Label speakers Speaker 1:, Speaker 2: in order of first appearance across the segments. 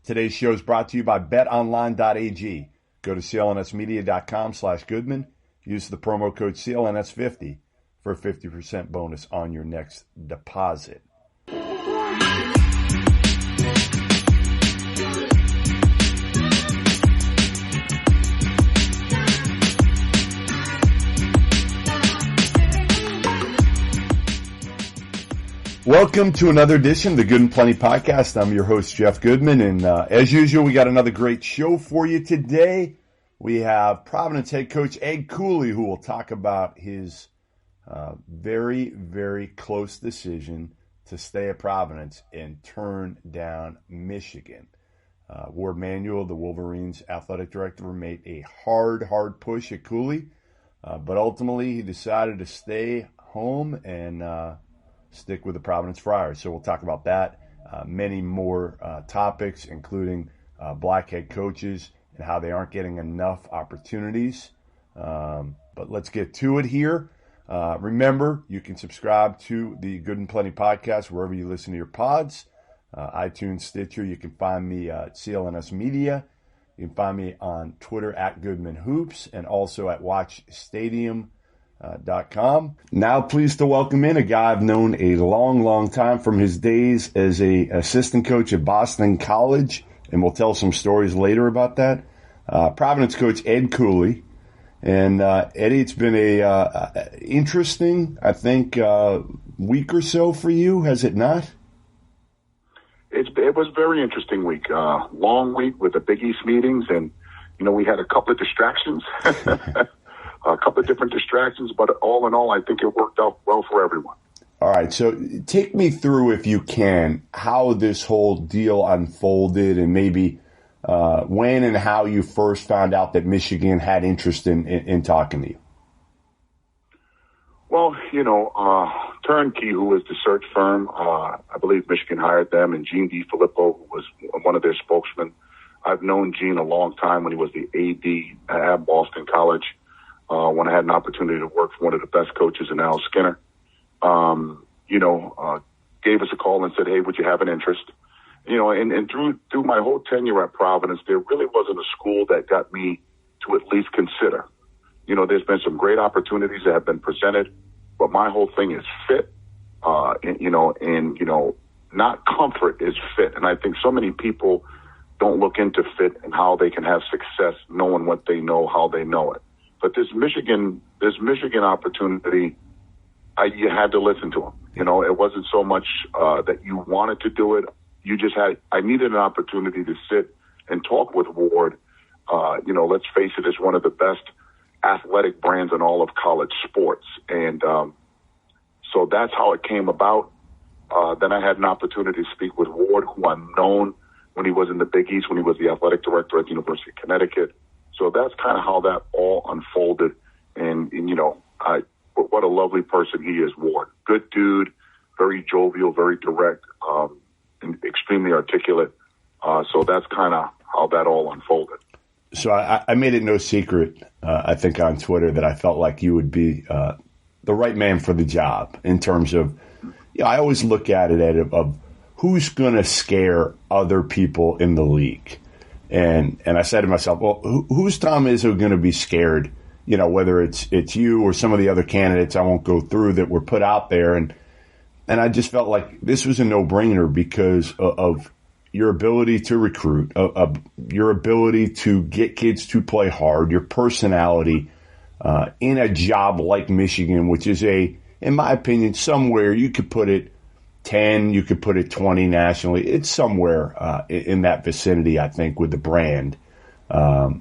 Speaker 1: Today's show is brought to you by betonline.ag. Go to clnsmedia.com/Goodman. Use the promo code CLNS50 for a 50% bonus on your next deposit. Welcome to another edition of the Good and Plenty Podcast. I'm your host, Jeff Goodman, and as usual, we got another great show for you today. We have Providence head coach Ed Cooley, who will talk about his very, very close decision to stay at Providence and turn down Michigan. Ward Manuel, the Wolverines athletic director, made a hard push at Cooley, but ultimately he decided to stay home and stick with the Providence Friars. So we'll talk about that, many more topics, including black head coaches and how they aren't getting enough opportunities. But let's get to it here. Remember, you can subscribe to the Good and Plenty Podcast wherever you listen to your pods. iTunes, Stitcher. You can find me at CLNS Media. You can find me on Twitter at Goodman Hoops and also at WatchStadium.com. Now pleased to welcome in a guy I've known a long time from his days as a assistant coach at Boston College, and we'll tell some stories later about that. Providence coach Ed Cooley. And Eddie, it's been a interesting, I think, week or so for you, has it not?
Speaker 2: It was a very interesting week. Long week with the Big East meetings, and, we had a couple of distractions. A couple of different distractions, but all in all, I think it worked out well for everyone.
Speaker 1: All right, so take me through, if you can, how this whole deal unfolded and maybe when and how you first found out that Michigan had interest in talking to you.
Speaker 2: Well, Turnkey, who was the search firm, I believe Michigan hired them, and Gene DiFilippo, who was one of their spokesmen. I've known Gene a long time when he was the AD at Boston College. When I had an opportunity to work for one of the best coaches in Al Skinner, gave us a call and said, hey, would you have an interest? And through my whole tenure at Providence, there really wasn't a school that got me to at least consider. There's been some great opportunities that have been presented, but my whole thing is fit, not comfort, is fit. And I think so many people don't look into fit and how they can have success knowing what they know, how they know it. But this Michigan opportunity, you had to listen to him. It wasn't so much that you wanted to do it. I needed an opportunity to sit and talk with Ward. Let's face it, it's one of the best athletic brands in all of college sports. And so that's how it came about. Then I had an opportunity to speak with Ward, who I've known when he was in the Big East, when he was the athletic director at the University of Connecticut. So that's kind of how that all unfolded. And what a lovely person he is, Ward. Good dude, very jovial, very direct, and extremely articulate. So that's kind of how that all unfolded.
Speaker 1: So I made it no secret, I think, on Twitter that I felt like you would be the right man for the job in terms of, I always look at it of who's going to scare other people in the league. And I said to myself, well, who's Tom Izzo going to be scared, whether it's you or some of the other candidates I won't go through that were put out there. And I just felt like this was a no-brainer because of your ability to recruit, of your ability to get kids to play hard, your personality in a job like Michigan, which is in my opinion, somewhere you could put it 10, you could put it 20 nationally. It's somewhere in that vicinity, I think, with the brand. I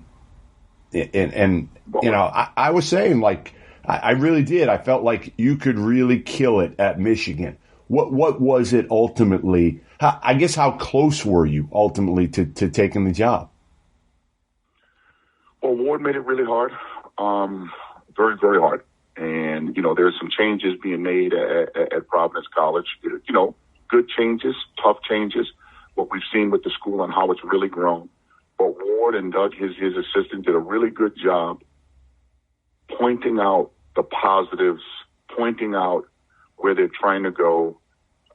Speaker 1: was saying, like, I really did. I felt like you could really kill it at Michigan. What was it ultimately? How close were you ultimately to taking the job?
Speaker 2: Well, Ward made it really hard, very, very hard. And, there's some changes being made at Providence College, good changes, tough changes, what we've seen with the school and how it's really grown. But Ward and Doug, his assistant, did a really good job pointing out the positives, pointing out where they're trying to go.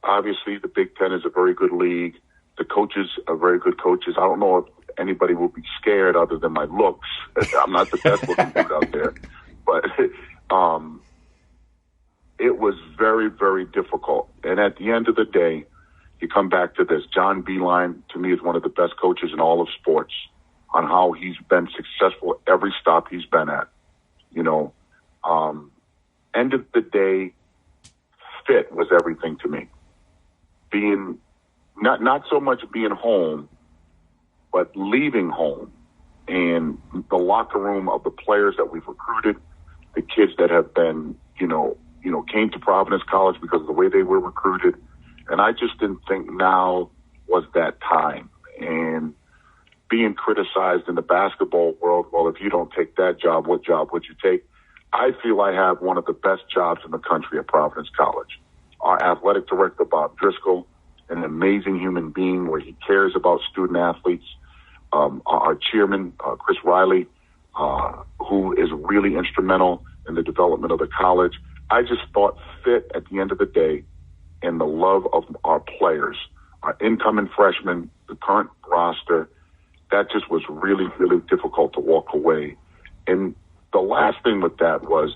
Speaker 2: Obviously, the Big Ten is a very good league. The coaches are very good coaches. I don't know if anybody will be scared other than my looks. I'm not the best looking dude out there, but it was very, very difficult. And at the end of the day, you come back to this. John Beilein, to me, is one of the best coaches in all of sports on how he's been successful every stop he's been at. You know, end of the day, fit was everything to me. Being not so much being home, but leaving home, and the locker room of the players that we've recruited, the kids that have been, came to Providence College because of the way they were recruited. And I just didn't think now was that time. And being criticized in the basketball world, well, if you don't take that job would you take? I feel I have one of the best jobs in the country at Providence College. Our athletic director, Bob Driscoll, an amazing human being where he cares about student athletes. Our chairman, Chris Riley, who is really instrumental in the development of the college. I just thought fit at the end of the day, and the love of our players, our incoming freshmen, the current roster, that just was really, really difficult to walk away. And the last thing with that was,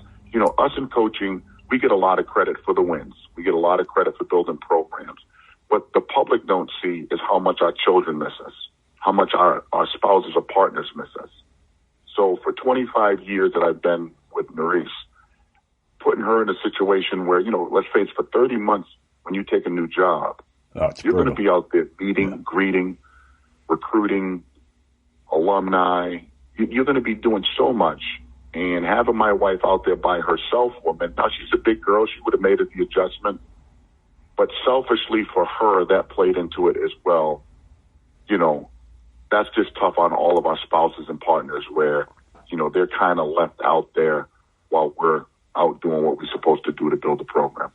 Speaker 2: us in coaching, we get a lot of credit for the wins. We get a lot of credit for building programs. What the public don't see is how much our children miss us, how much our spouses or partners miss us. So for 25 years that I've been with Maurice, putting her in a situation where, let's face it, for 30 months when you take a new job, you're going to be out there meeting, greeting, recruiting, alumni. You're going to be doing so much. And having my wife out there by herself, now she's a big girl, she would have made it the adjustment. But selfishly for her, that played into it as well. That's just tough on all of our spouses and partners where, they're kind of left out there while we're out doing what we're supposed to do to build a program.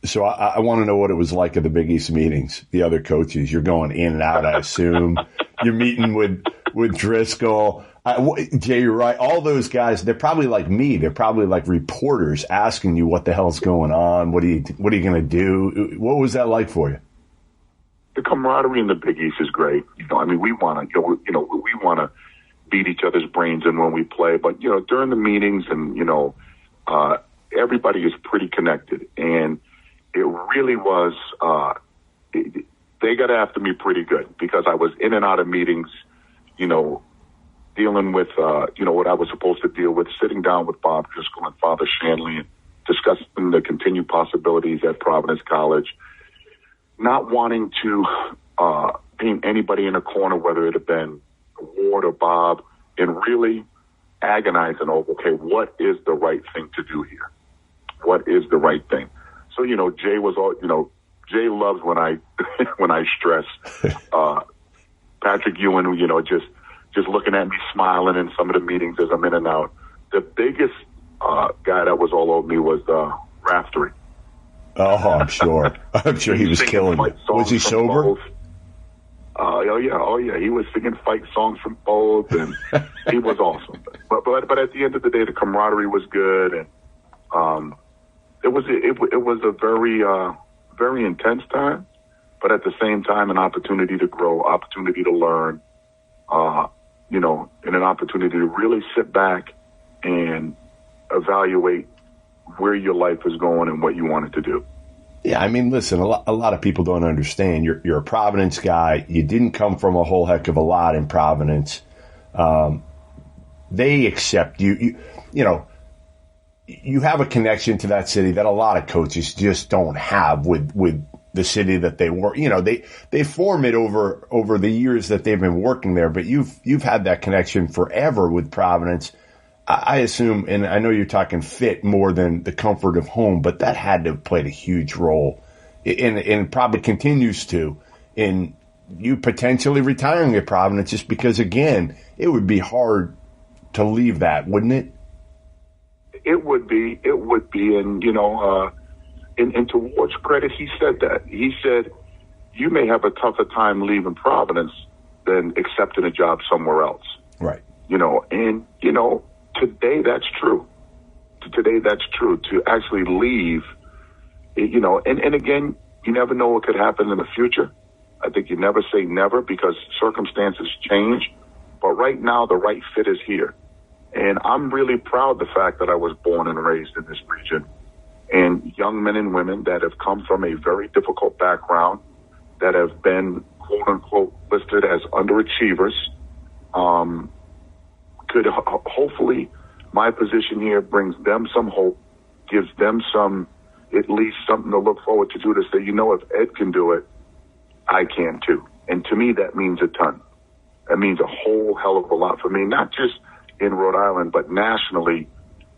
Speaker 1: So I want to know what it was like at the Big East meetings, the other coaches. You're going in and out, I assume. You're meeting with Driscoll. Jay, you're right. All those guys, they're probably like me. They're probably like reporters asking you what the hell's going on. What are you going to do? What was that like for you?
Speaker 2: The camaraderie in the Big East is great. We want to beat each other's brains in when we play, but during the meetings and everybody is pretty connected, and it really was. They got after me pretty good because I was in and out of meetings, dealing with, what I was supposed to deal with, sitting down with Bob Driscoll and Father Shanley and discussing the continued possibilities at Providence College, not wanting to paint anybody in a corner, whether it had been Ward or Bob, and really agonizing over, okay, what is the right thing to do here? What is the right thing? So, Jay was all, Jay loves when I when I stress. Patrick Ewan, just looking at me smiling in some of the meetings as I'm in and out. The biggest guy that was all over me was Raftery.
Speaker 1: Oh, I'm sure. I'm sure he was killing it. Was he sober? Oh yeah. He was singing fight songs from both, and he was awesome. But at the end of the day, the camaraderie was good, and it was a very very intense time, but at the same time, an opportunity to grow, opportunity to learn, and an opportunity to really sit back and evaluate where your life is going and what you want it to do. Yeah, listen, a lot of people don't understand. You're a Providence guy. You didn't come from a whole heck of a lot in Providence. They accept you. You have a connection to that city that a lot of coaches just don't have with the city that they work. They form it over the years that they've been working there, but you've had that connection forever with Providence. I assume, and I know you're talking fit more than the comfort of home, but that had to have played a huge role, and probably continues to, in you potentially retiring at Providence, just because, again, it would be hard to leave that, wouldn't it?
Speaker 2: It would be, and and to Ward's credit, he said that. He said, you may have a tougher time leaving Providence than accepting a job somewhere else.
Speaker 1: Right.
Speaker 2: Today that's true. Today that's true. To actually leave, and again, you never know what could happen in the future. I think you never say never because circumstances change. But right now, the right fit is here. And I'm really proud of the fact that I was born and raised in this region. And young men and women that have come from a very difficult background, that have been, quote unquote, listed as underachievers, could hopefully my position here brings them some hope, gives them some, at least something to look forward to say, you know, if Ed can do it, I can too. And to me, that means a ton. That means a whole hell of a lot for me, not just in Rhode Island, but nationally.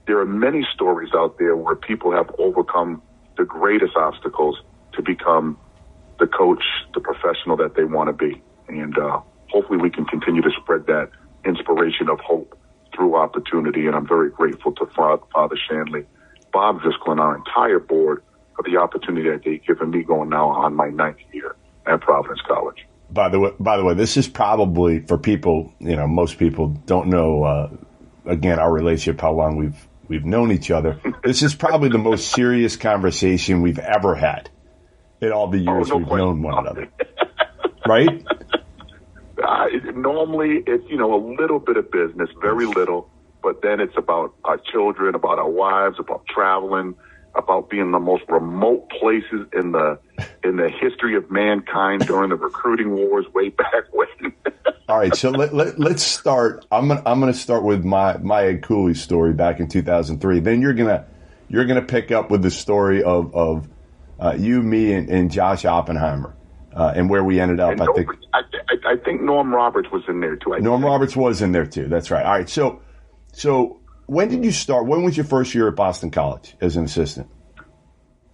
Speaker 2: There are many stories out there where people have overcome the greatest obstacles to become the coach, the professional that they want to be. And hopefully we can continue to spread that inspiration of hope through opportunity. And I'm very grateful to Father Shanley, Bob Visklin, our entire board, for the opportunity that they've given me going now on my 9th year at Providence College.
Speaker 1: By the way, this is probably for people, you know, most people don't know, again, our relationship, how long we've known each other. This is probably the most serious conversation we've ever had in all the years we've known one another. Right?
Speaker 2: Normally, it's, you know, a little bit of business, very little, but then it's about our children, about our wives, about traveling, about being in the most remote places in the history of mankind during the recruiting wars way back when.
Speaker 1: All right, so let's start. I'm gonna start with my Ed Cooley story back in 2003. Then you're gonna pick up with the story of you, me, and Josh Oppenheimer, and where we ended up.
Speaker 2: I think Norm Roberts was in there too.
Speaker 1: Norm Roberts was in there too. That's right. All right, so when did you start? When was your first year at Boston College as an assistant?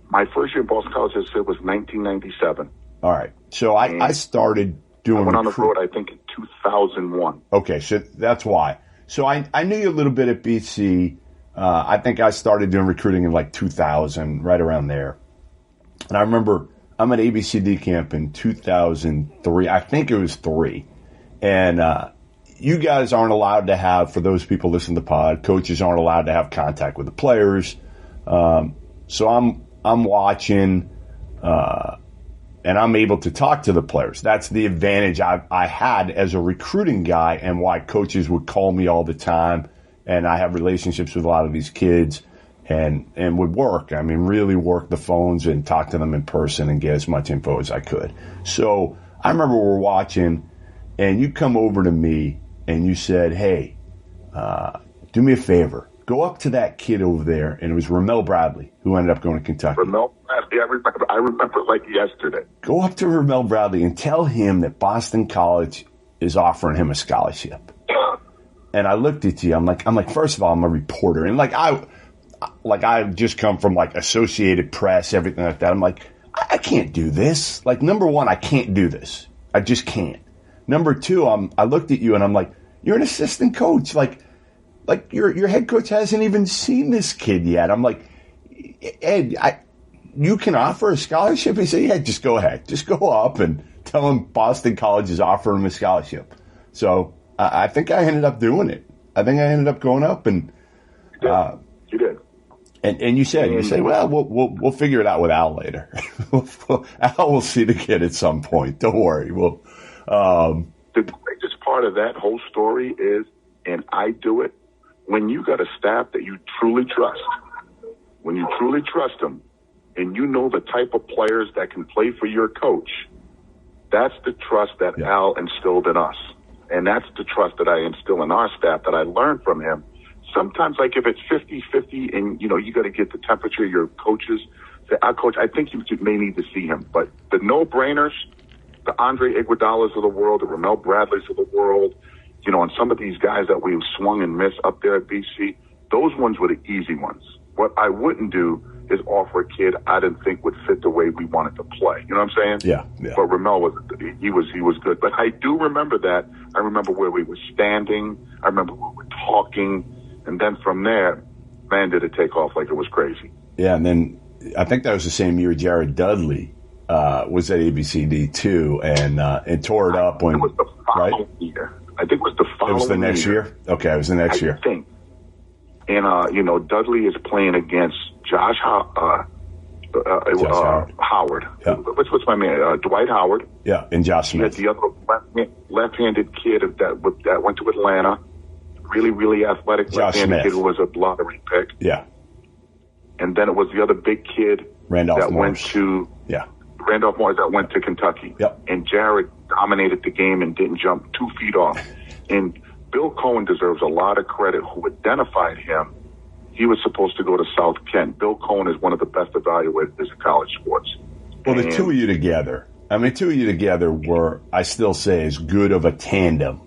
Speaker 2: My first year at Boston College, as I said, was 1997.
Speaker 1: All right. So I started doing.
Speaker 2: I went on the road, I think, in 2001.
Speaker 1: Okay, so that's why. So I knew you a little bit at BC. I think I started doing recruiting in like 2000, right around there. And I remember I'm at ABCD camp in 2003. I think it was 3. And you guys aren't allowed to have, for those people listening to the pod, coaches aren't allowed to have contact with the players. So I'm watching, and I'm able to talk to the players. That's the advantage I had as a recruiting guy, and why coaches would call me all the time. And I have relationships with a lot of these kids, and would work. I mean, really work the phones and talk to them in person and get as much info as I could. So I remember we're watching, and you come over to me and you said, "Hey, do me a favor. Go up to that kid over there," and it was Ramel Bradley, who ended up going to Kentucky.
Speaker 2: Ramel Bradley, I remember like yesterday.
Speaker 1: Go up to Ramel Bradley and tell him that Boston College is offering him a scholarship. And I looked at you. I'm like, first of all, I'm a reporter, and I've just come from like Associated Press, everything like that. I'm like, I can't do this. Like, number one, I can't do this. I just can't. Number two, I looked at you and I'm like, you're an assistant coach. Like your head coach hasn't even seen this kid yet. I'm like, Ed, you can offer a scholarship? He said, yeah, just go ahead. Just go up and tell him Boston College is offering him a scholarship. So I think I ended up doing it. I think I ended up going up, and
Speaker 2: you did.
Speaker 1: And you said, well, we'll figure it out with Al later. Al will see the kid at some point. Don't worry.
Speaker 2: The greatest part of that whole story is, and I do it, when you got a staff that you truly trust, when you truly trust them, and you know the type of players that can play for your coach, that's the trust that Al instilled in us. And that's the trust that I instill in our staff, that I learned from him. Sometimes, like, if it's 50-50 and, you know, you got to get the temperature of your coaches, say, our coach, I think you may need to see him. But the no-brainers, the Andre Iguodala's of the world, the Ramel Bradley's of the world, you know, and some of these guys that we swung and missed up there at BC, those ones were the easy ones. What I wouldn't do is offer a kid I didn't think would fit the way we wanted to play. You know what I'm saying?
Speaker 1: Yeah.
Speaker 2: But Ramel was good. But I do remember that. I remember where we were standing. I remember where we were talking. And then from there, man, did it take off like it was crazy.
Speaker 1: Yeah, and then I think that was the same year Jared Dudley was at ABCD too, and tore it up when.
Speaker 2: It was the following year. I think it was the following year.
Speaker 1: It was the next year? Okay, it was the next year.
Speaker 2: I think. And, you know, Dudley is playing against Josh Howard.
Speaker 1: Yeah.
Speaker 2: What's my man? Dwight Howard.
Speaker 1: Yeah, and Josh Smith.
Speaker 2: You had the other left-handed kid that went to Atlanta. Really, really athletic left-handed kid who was a lottery pick.
Speaker 1: Yeah.
Speaker 2: And then it was the other big kid
Speaker 1: Randolph
Speaker 2: Morris that went to Kentucky.
Speaker 1: Yep.
Speaker 2: And Jared dominated the game and didn't jump 2 feet off. And Bill Cohen deserves a lot of credit who identified him. He was supposed to go to South Kent. Bill Cohen is one of the best evaluators in college sports.
Speaker 1: Well, the two of you together were, I still say, as good of a tandem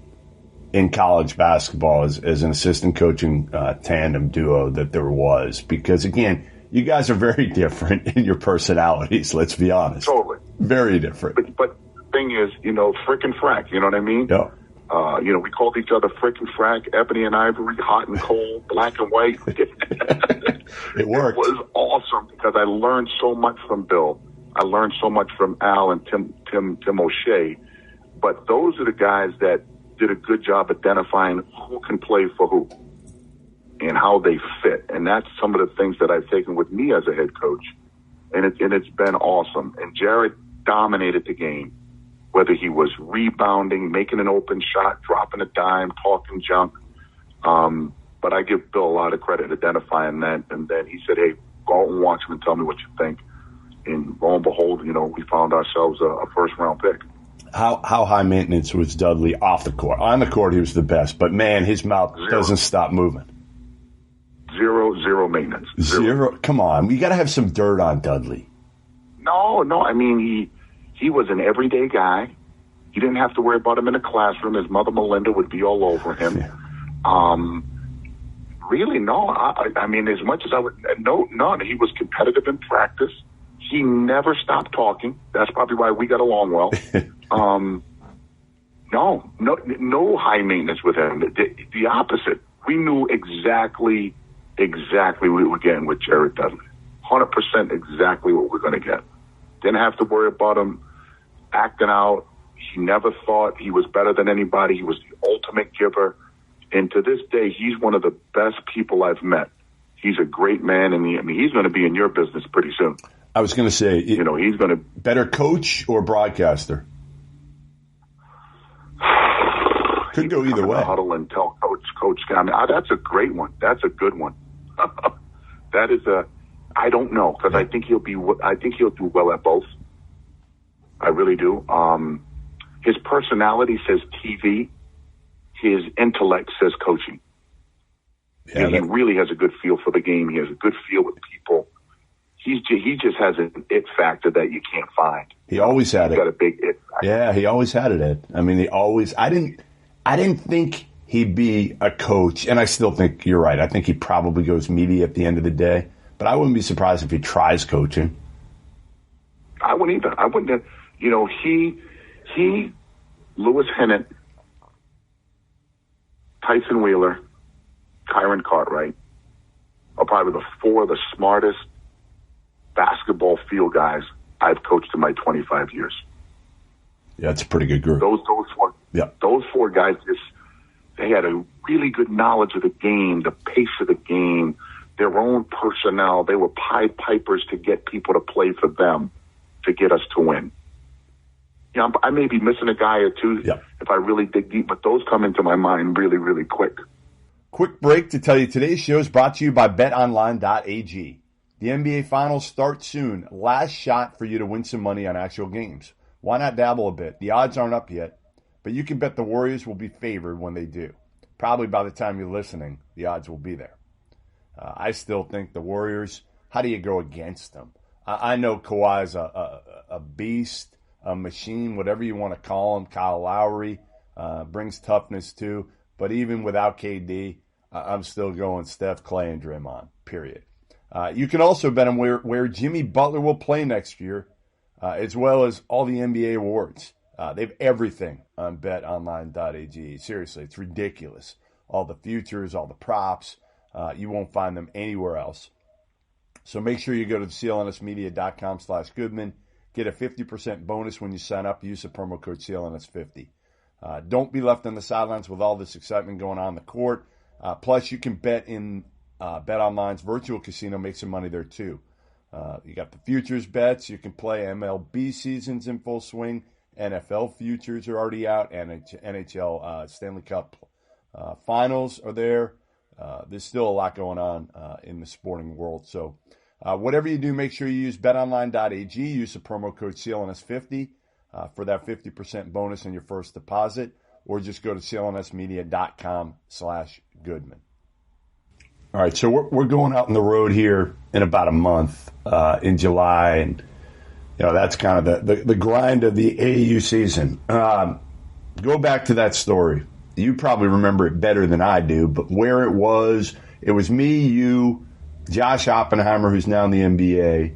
Speaker 1: in college basketball as an assistant coaching tandem duo that there was. Because, again, you guys are very different in your personalities, let's be honest.
Speaker 2: Totally.
Speaker 1: Very different.
Speaker 2: But the thing is, frick and frack, you know what I mean?
Speaker 1: Yeah.
Speaker 2: We called each other frick and frack, ebony and ivory, hot and cold, black and white.
Speaker 1: It worked.
Speaker 2: It was awesome because I learned so much from Bill. I learned so much from Al and Tim O'Shea. But those are the guys that did a good job identifying who can play for who and how they fit. And that's some of the things that I've taken with me as a head coach. And it's been awesome. And Jared dominated the game, whether he was rebounding, making an open shot, dropping a dime, talking junk. But I give Bill a lot of credit identifying that. And then he said, hey, go out and watch him and tell me what you think. And lo and behold, we found ourselves a first-round pick.
Speaker 1: How high maintenance was Dudley off the court? On the court, he was the best. But, man, his mouth doesn't stop moving.
Speaker 2: Zero maintenance.
Speaker 1: Zero? Come on. You got to have some dirt on Dudley.
Speaker 2: No. I mean, he was an everyday guy. You didn't have to worry about him in the classroom. His mother, Melinda, would be all over him. Yeah. Really, no. I mean, as much as I would, none. He was competitive in practice. He never stopped talking. That's probably why we got along well. No high maintenance with him. The opposite. We knew exactly what we were getting with Jared Dudley. 100% exactly what we're going to get. Didn't have to worry about him acting out. He never thought he was better than anybody. He was the ultimate giver. And to this day, he's one of the best people I've met. He's a great man, and he's going to be in your business pretty soon.
Speaker 1: I was going to say,
Speaker 2: he's going to
Speaker 1: better coach or broadcaster. Could go either way.
Speaker 2: Huddle and tell coach. I mean, that's a great one. That's a good one. That is I don't know because I think he'll do well at both. I really do. His personality says TV. His intellect says coaching. Yeah, he really has a good feel for the game. He has a good feel with people. He just has an it factor that you can't find.
Speaker 1: He always had it.
Speaker 2: He's got a big it factor.
Speaker 1: Yeah, he always had it, Ed. I mean, I didn't think he'd be a coach, and I still think you're right. I think he probably goes media at the end of the day, but I wouldn't be surprised if he tries coaching.
Speaker 2: I wouldn't either. I wouldn't. He, Lewis Hennett, Tyson Wheeler, Kyron Cartwright are probably the four of the smartest basketball field guys I've coached in my 25 years.
Speaker 1: Yeah, it's a pretty good group.
Speaker 2: Those four guys they had a really good knowledge of the game, the pace of the game, their own personnel. They were Pied Pipers to get people to play for them, to get us to win. I may be missing a guy or two if I really dig deep, but those come into my mind really, really quick.
Speaker 1: Quick break to tell you today's show is brought to you by betonline.ag. The NBA Finals start soon. Last shot for you to win some money on actual games. Why not dabble a bit? The odds aren't up yet, but you can bet the Warriors will be favored when they do. Probably by the time you're listening, the odds will be there. I still think the Warriors, how do you go against them? I know Kawhi's a beast, a machine, whatever you want to call him. Kyle Lowry brings toughness too. But even without KD, I'm still going Steph, Clay, and Draymond, period. You can also bet on where Jimmy Butler will play next year, as well as all the NBA awards. They have everything on betonline.ag. Seriously, it's ridiculous. All the futures, all the props. You won't find them anywhere else. So make sure you go to clnsmedia.com/Goodman. Get a 50% bonus when you sign up. Use the promo code CLNS50. Don't be left on the sidelines with all this excitement going on the court. Plus, you can bet in BetOnline's virtual casino, make some money there too. You got the futures bets. You can play MLB seasons in full swing. NFL futures are already out. NHL Stanley Cup finals are there. There's still a lot going on in the sporting world. So whatever you do, make sure you use betonline.ag. Use the promo code CLNS50 for that 50% bonus on your first deposit. Or just go to clnsmedia.com/Goodman. All right, so we're going out on the road here in about a month in July, and that's kind of the grind of the AAU season. Go back to that story. You probably remember it better than I do, but where it was me, you, Josh Oppenheimer, who's now in the NBA,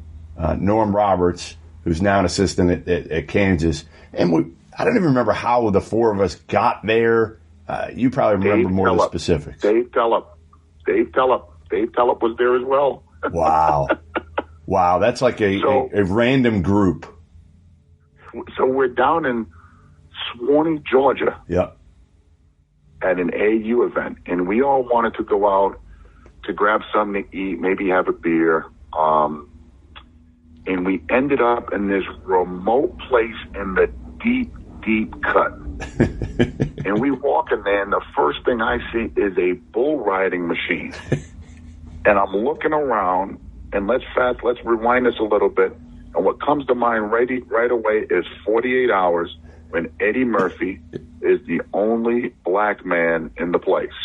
Speaker 1: Norm Roberts, who's now an assistant at Kansas, and I don't even remember how the four of us got there. You probably remember more of the specifics. Dave Tellup was there as well. Wow. That's like a random group.
Speaker 2: So we're down in Swanee, Georgia.
Speaker 1: Yep.
Speaker 2: At an AU event, and we all wanted to go out to grab something to eat, maybe have a beer. And we ended up in this remote place in the deep cut. And we walk in there, and the first thing I see is a bull riding machine. And I'm looking around, and let's rewind this a little bit. And what comes to mind right away is 48 Hours, when Eddie Murphy is the only black man in the place.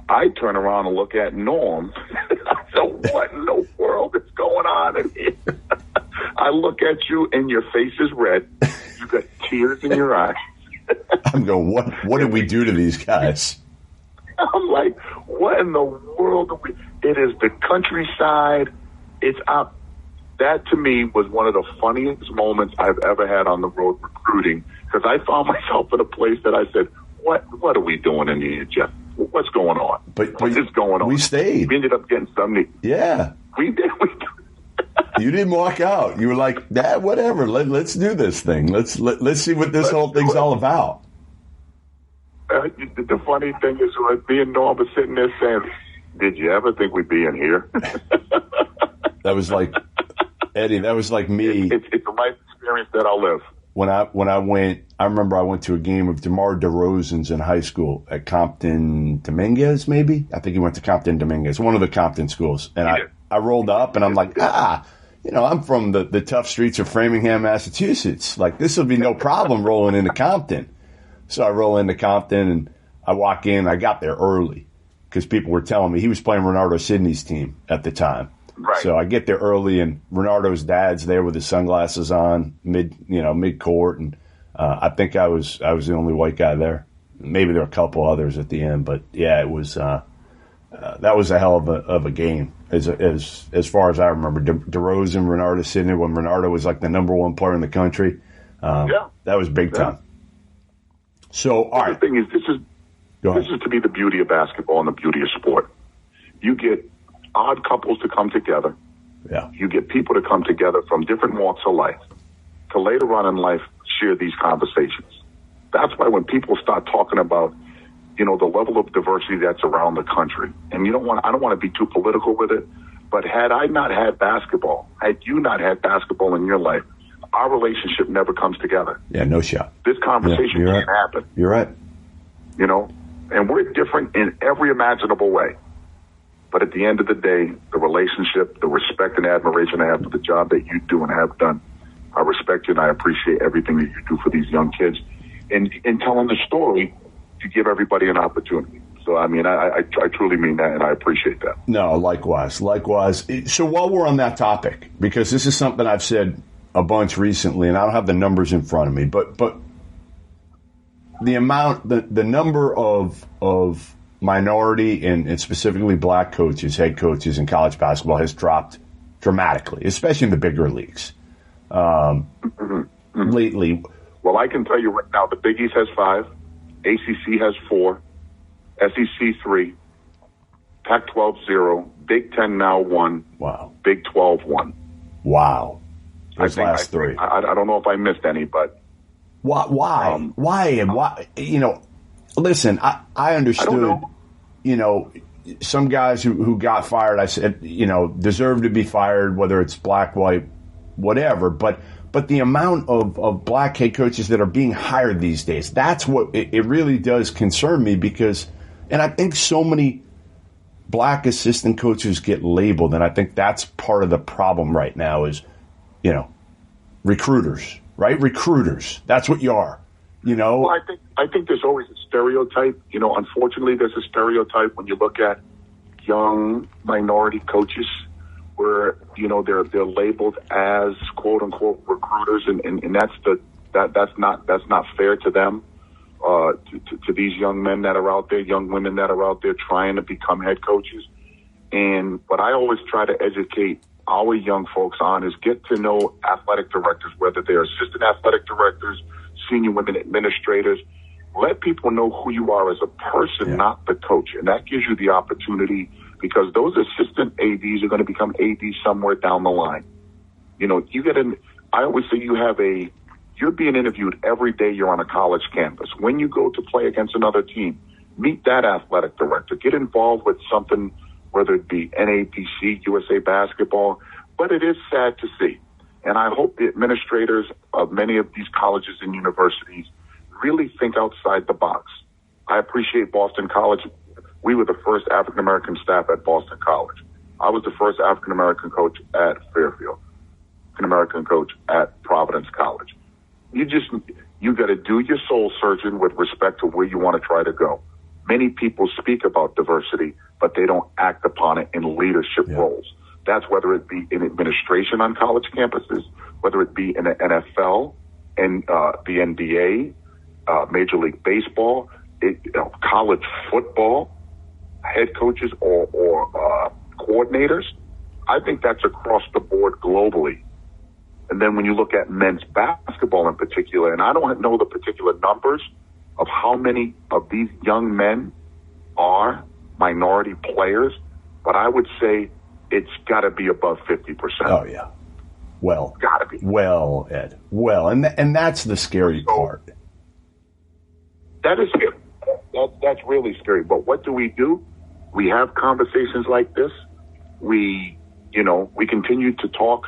Speaker 2: I turn around and look at Norm. I said, what in the world is going on in here? I look at you, and your face is red. You got tears in your eyes.
Speaker 1: I'm going, what did we do to these guys?
Speaker 2: I'm like, what in the world? It is the countryside. It's up. That, to me, was one of the funniest moments I've ever had on the road recruiting, because I found myself in a place that I said, what are we doing in here, Jeff? What's going on? What is going on?
Speaker 1: We stayed.
Speaker 2: We ended up getting something.
Speaker 1: Yeah.
Speaker 2: We did.
Speaker 1: You didn't walk out. You were like, whatever. Let's do this thing. Let's see what this whole thing's all about.
Speaker 2: The funny thing is, me and Norm were sitting there saying, did you ever think we'd be in here?
Speaker 1: That was like, Eddie, that was like me.
Speaker 2: It's a life experience that I'll live.
Speaker 1: When I remember I went to a game of DeMar DeRozan's in high school at Compton Dominguez, maybe? I think he went to Compton Dominguez, one of the Compton schools. And I rolled up, and I'm like, I'm from the tough streets of Framingham, Massachusetts. Like, this will be no problem rolling into Compton. So I roll into Compton, and I walk in. I got there early because people were telling me he was playing Renardo Sidney's team at the time.
Speaker 2: Right.
Speaker 1: So I get there early, and Renardo's dad's there with his sunglasses on, mid court, and I think I was the only white guy there. Maybe there were a couple others at the end, but yeah, it was that was a hell of a game as far as I remember. DeRozan, Renardo Sidney, when Renardo was like the number one player in the country. That was big time. So all right,
Speaker 2: the thing is, this is to be the beauty of basketball and the beauty of sport. You get odd couples to come together.
Speaker 1: Yeah.
Speaker 2: You get people to come together from different walks of life to later on in life share these conversations. That's why when people start talking about, the level of diversity that's around the country, and I don't want to be too political with it, but had I not had basketball, had you not had basketball in your life, our relationship never comes together.
Speaker 1: Yeah, no shot.
Speaker 2: This conversation can't happen.
Speaker 1: You're right.
Speaker 2: And we're different in every imaginable way. But at the end of the day, the relationship, the respect and admiration I have for the job that you do and have done, I respect you and I appreciate everything that you do for these young kids. And in telling the story, to give everybody an opportunity. So, I mean, I truly mean that, and I appreciate that.
Speaker 1: No, likewise. So while we're on that topic, because this is something I've said a bunch recently, and I don't have the numbers in front of me, but the number of minority and specifically black coaches, head coaches in college basketball has dropped dramatically, especially in the bigger leagues lately.
Speaker 2: Well, I can tell you right now, the Big East has 5, ACC has 4, SEC 3, Pac-12 0, Big 10 now 1,
Speaker 1: wow,
Speaker 2: Big 12 1.
Speaker 1: Wow, those last 3.
Speaker 2: I don't know if I missed any, but
Speaker 1: why? Why? Listen, I understood, some guys who got fired, I said, deserve to be fired, whether it's black, white, whatever. But the amount of black head coaches that are being hired these days, that's what it really does concern me because, and I think so many black assistant coaches get labeled, and I think that's part of the problem right now is, recruiters, right? Recruiters. That's what you are,
Speaker 2: Well, I think there's always a stereotype. Unfortunately, there's a stereotype when you look at young minority coaches where, they're labeled as quote unquote recruiters, and that's not fair to them, to these young men that are out there, young women that are out there trying to become head coaches. And what I always try to educate our young folks on is get to know athletic directors, whether they're assistant athletic directors, senior women administrators. Let people know who you are as a person, not the coach. And that gives you the opportunity because those assistant ADs are going to become ADs somewhere down the line. I always say you're being interviewed every day you're on a college campus. When you go to play against another team, meet that athletic director. Get involved with something, whether it be NABC, USA Basketball. But it is sad to see. And I hope the administrators of many of these colleges and universities really think outside the box. I appreciate Boston College. We were the first African-American staff at Boston College. I was the first African-American coach at Fairfield, African-American coach at Providence College. You got to do your soul searching with respect to where you want to try to go. Many people speak about diversity, but they don't act upon it in leadership roles. That's whether it be in administration on college campuses, whether it be in the NFL and the NBA, Major League Baseball, college football, head coaches or coordinators. I think that's across the board globally. And then when you look at men's basketball in particular, and I don't know the particular numbers of how many of these young men are minority players, but I would say it's got to be above 50%.
Speaker 1: Oh, yeah. Well,
Speaker 2: got to be.
Speaker 1: Well, Ed. Well, and that's the scary part.
Speaker 2: That is scary. That's really scary. But what do? We have conversations like this. We continue to talk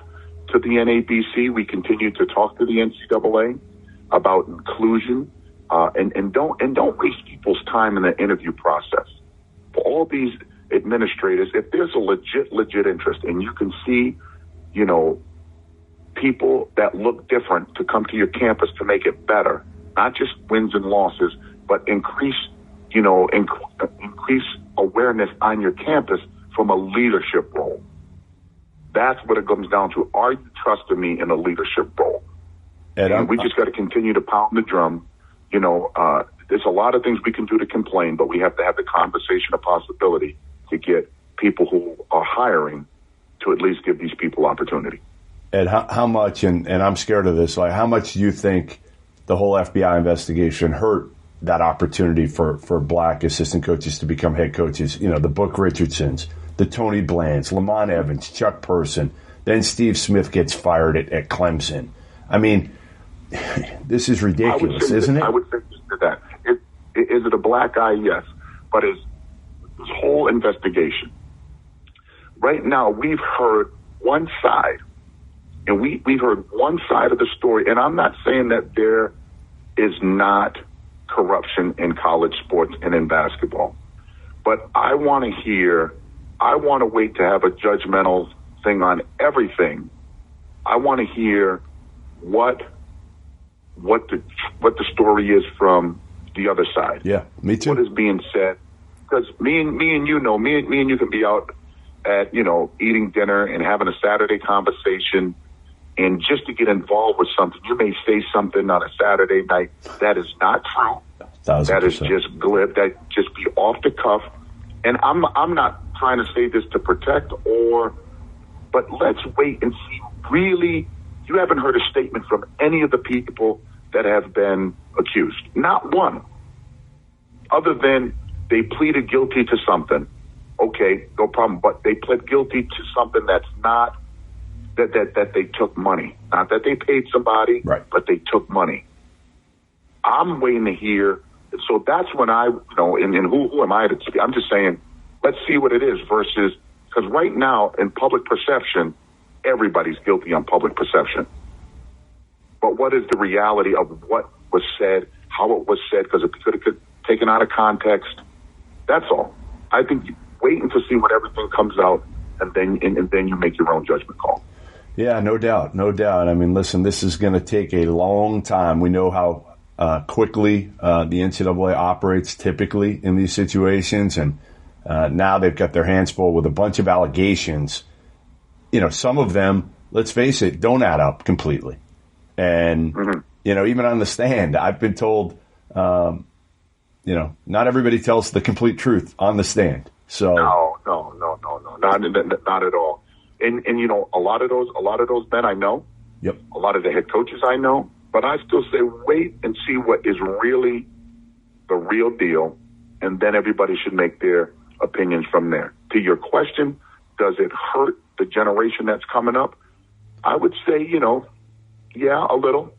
Speaker 2: to the NABC. We continue to talk to the NCAA about inclusion, and don't waste people's time in the interview process. For all these administrators, if there's a legit interest, and you can see, people that look different to come to your campus to make it better, not just wins and losses, but increase awareness on your campus from a leadership role. That's what it comes down to. Are you trusting me in a leadership role? And we just got to continue to pound the drum. There's a lot of things we can do to complain, but we have to have the conversation of possibility to get people who are hiring to at least give these people opportunity.
Speaker 1: Ed, how much, and I'm scared of this, how much do you think the whole FBI investigation hurt that opportunity for black assistant coaches to become head coaches? The Book Richardsons, the Tony Blands, Lamont Evans, Chuck Person, then Steve Smith gets fired at Clemson. I mean, this is ridiculous, isn't it?
Speaker 2: I would say that. Is it a black eye? Yes. But is this whole investigation, right now we've heard one side, and we've heard one side of the story, and I'm not saying that there is not corruption in college sports and in basketball, but I want to wait to have a judgmental thing on everything. I want to hear what the story is from the other side.
Speaker 1: Yeah, me too.
Speaker 2: What is being said? Because me and you can be out at eating dinner and having a Saturday conversation, and just to get involved with something, you may say something on a Saturday night that is not true.
Speaker 1: 1,000%.
Speaker 2: That is just glib. That just be off the cuff. And I'm not trying to say this to protect but let's wait and see. Really, you haven't heard a statement from any of the people that have been accused. Not one. Other than they pleaded guilty to something. Okay, no problem. But they pled guilty to something that's not that they took money. Not that they paid somebody,
Speaker 1: right,
Speaker 2: but they took money. I'm waiting to hear. So that's when and who am I to speak? I'm just saying, Let's see what it is versus, because right now in public perception, everybody's guilty on public perception. But what is the reality of what was said, how it was said, because it could have been taken out of context? That's all. I think waiting to see what everything comes out, and then you make your own judgment call.
Speaker 1: Yeah, no doubt, no doubt. I mean, listen, this is going to take a long time. We know how quickly the NCAA operates typically in these situations, and now they've got their hands full with a bunch of allegations. You know, some of them, let's face it, don't add up completely. And, you know, even on the stand, I've been told, you know, not everybody tells the complete truth on the stand. So
Speaker 2: no, not at all. And you know, a lot of those men I know.
Speaker 1: Yep.
Speaker 2: A lot of the head coaches I know. But I still say wait and see what is really the real deal, and then everybody should make their opinions from there. To your question, does it hurt the generation that's coming up? I would say, you know, yeah, a little.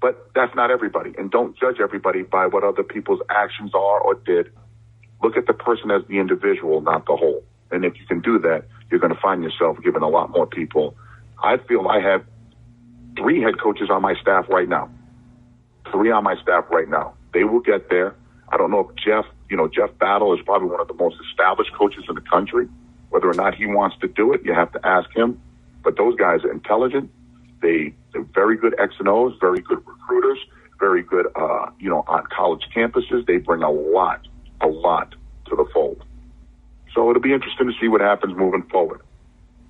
Speaker 2: But that's not everybody. And don't judge everybody by what other people's actions are or did. Look at the person as the individual, not the whole. And if you can do that, you're going to find yourself giving a lot more people. I feel I have 3 head coaches on my staff right now. 3 on my staff right now. They will get there. I don't know if Jeff Battle is probably one of the most established coaches in the country. Whether or not he wants to do it, you have to ask him. But those guys are intelligent. They're very good X and O's, very good recruiters, very good, on college campuses. They bring a lot to the fold. So it'll be interesting to see what happens moving forward.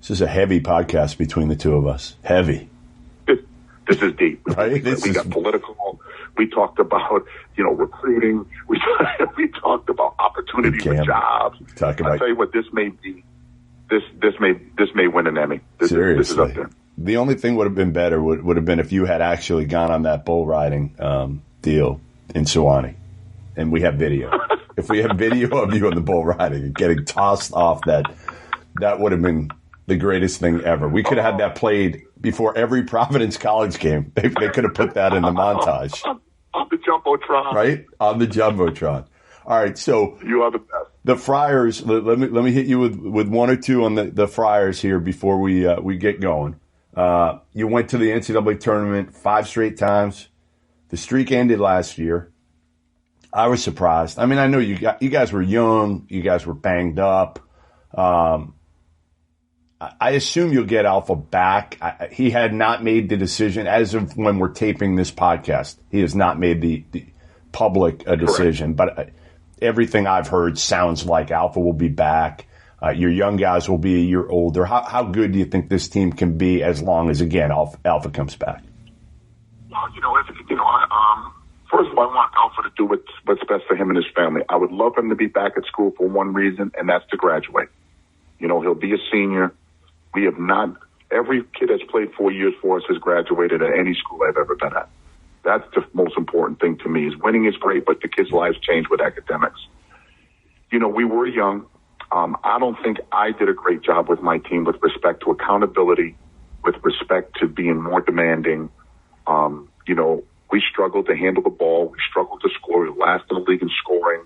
Speaker 1: This is a heavy podcast between the two of us. Heavy.
Speaker 2: This is deep.
Speaker 1: Right?
Speaker 2: We got political. We talked about, recruiting. We talked about opportunity for jobs. I'll tell you what, this may be. This may win an Emmy.
Speaker 1: Seriously.
Speaker 2: This is up there.
Speaker 1: The only thing would have been better would have been if you had actually gone on that bull riding deal in Sewanee, and we have video. If we have video of you on the bull riding and getting tossed off that would have been the greatest thing ever. We could have had that played before every Providence College game. They could have put that in the montage.
Speaker 2: On the Jumbotron.
Speaker 1: Right? On the Jumbotron. All right, so
Speaker 2: you are the best.
Speaker 1: The Friars, let me hit you with one or two on the Friars here before we get going. You went to the NCAA tournament 5 straight times. The streak ended last year. I was surprised. I mean, I know you guys were young. You guys were banged up. I assume you'll get Alpha back. He had not made the decision as of when we're taping this podcast. He has not made the public decision. Correct. But everything I've heard sounds like Alpha will be back. Your young guys will be a year older. How good do you think this team can be as long as, again, Alpha comes back?
Speaker 2: Well, first of all, I want Alpha to do what's best for him and his family. I would love him to be back at school for one reason, and that's to graduate. He'll be a senior. We have not – every kid that's played 4 years for us has graduated at any school I've ever been at. That's the most important thing to me. Is winning is great, but the kids' lives change with academics. We were young. I don't think I did a great job with my team with respect to accountability, with respect to being more demanding. We struggled to handle the ball. We struggled to score. We were last in the league in scoring,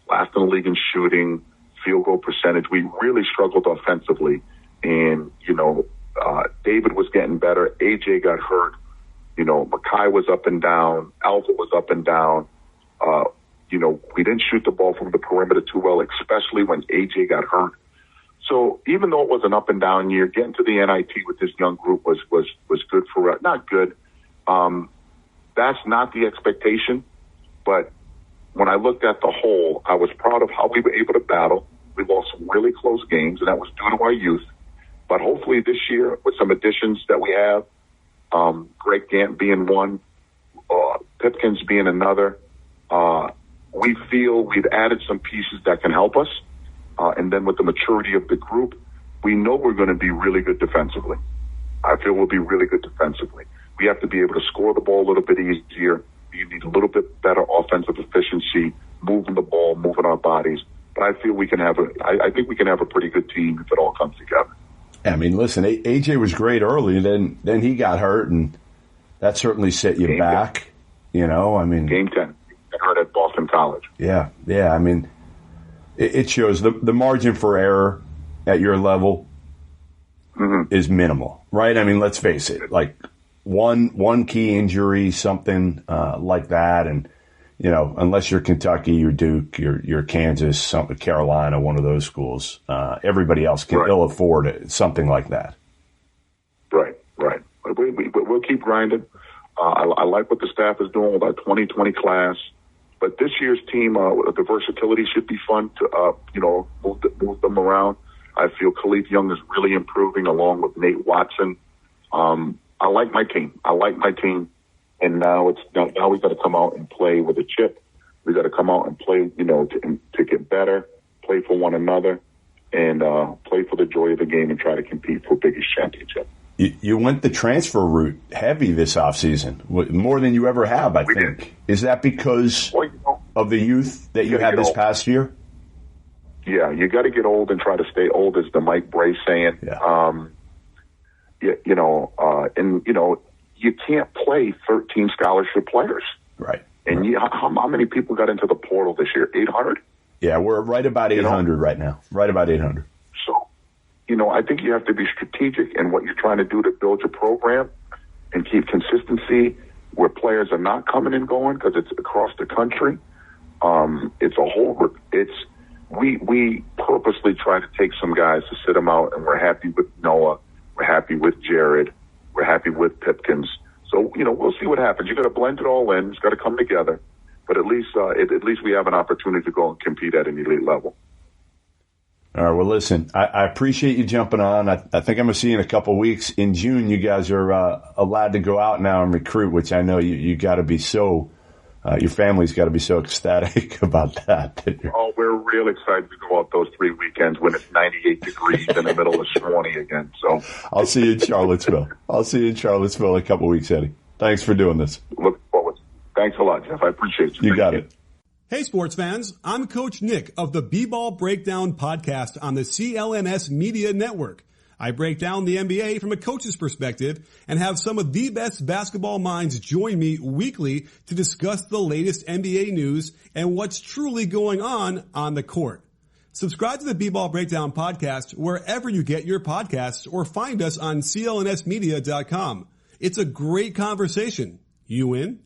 Speaker 2: last in the league in shooting, field goal percentage. We really struggled offensively. And, David was getting better. AJ got hurt. Makai was up and down. Alpha was up and down. We didn't shoot the ball from the perimeter too well, especially when AJ got hurt. So even though it was an up and down year, getting to the NIT with this young group was good for us. Not good. That's not the expectation. But when I looked at the whole, I was proud of how we were able to battle. We lost some really close games, and that was due to our youth. But hopefully this year, with some additions that we have, Greg Gant being one, Pipkins being another, we feel we've added some pieces that can help us. And then with the maturity of the group, we know we're going to be really good defensively. I feel we'll be really good defensively. We have to be able to score the ball a little bit easier. You need a little bit better offensive efficiency, moving the ball, moving our bodies. But I feel I think we can have a pretty good team if it all comes together.
Speaker 1: I mean, listen, AJ was great early, then he got hurt, and that certainly set you back. 10. Game 10. Got hurt at Boston College. Yeah. I mean, it shows the margin for error at your level is minimal, right? I mean, let's face it, like one key injury, something like that, and unless you're Kentucky, you're Duke, you're Kansas, Carolina, one of those schools, everybody else can ill afford something like that. Right.
Speaker 2: We'll keep grinding. I like what the staff is doing with our 2020 class. But this year's team, the versatility should be fun to, move them around. I feel Khalif Young is really improving along with Nate Watson. I like my team. And now we've got to come out and play with a chip. We've got to come out and play, to get better, play for one another, and play for the joy of the game and try to compete for biggest championship.
Speaker 1: You went the transfer route heavy this offseason, more than you ever have, I think. Did. Is that because of the youth that you had this past year?
Speaker 2: Yeah, you got to get old and try to stay old, as the Mike Bray saying.
Speaker 1: Yeah.
Speaker 2: You can't play 13 scholarship players.
Speaker 1: Right.
Speaker 2: And how many people got into the portal this year? 800?
Speaker 1: Yeah, we're right about 800 right now. Right about 800.
Speaker 2: So, I think you have to be strategic in what you're trying to do to build your program and keep consistency where players are not coming and going, because it's across the country. We purposely try to take some guys to sit them out, and we're happy with Noah. We're happy with Jared. We're happy with Pipkins. So, we'll see what happens. You got to blend it all in. It's got to come together. But at least we have an opportunity to go and compete at an elite level.
Speaker 1: All right. Well, listen, I appreciate you jumping on. I think I'm going to see you in a couple of weeks. In June, you guys are allowed to go out now and recruit, which I know you got to be so. Your family's got to be so ecstatic about that.
Speaker 2: Oh, we're real excited to go out those 3 weekends when it's 98 degrees in the middle of Swanee again. So
Speaker 1: I'll see you in Charlottesville. In a couple of weeks, Eddie. Thanks for doing this.
Speaker 2: Look forward. Thanks a lot, Jeff. I appreciate you.
Speaker 1: You got it.
Speaker 3: Hey, sports fans. I'm Coach Nick of the B-Ball Breakdown podcast on the CLNS Media Network. I break down the NBA from a coach's perspective and have some of the best basketball minds join me weekly to discuss the latest NBA news and what's truly going on the court. Subscribe to the B-Ball Breakdown podcast wherever you get your podcasts, or find us on clnsmedia.com. It's a great conversation. You in?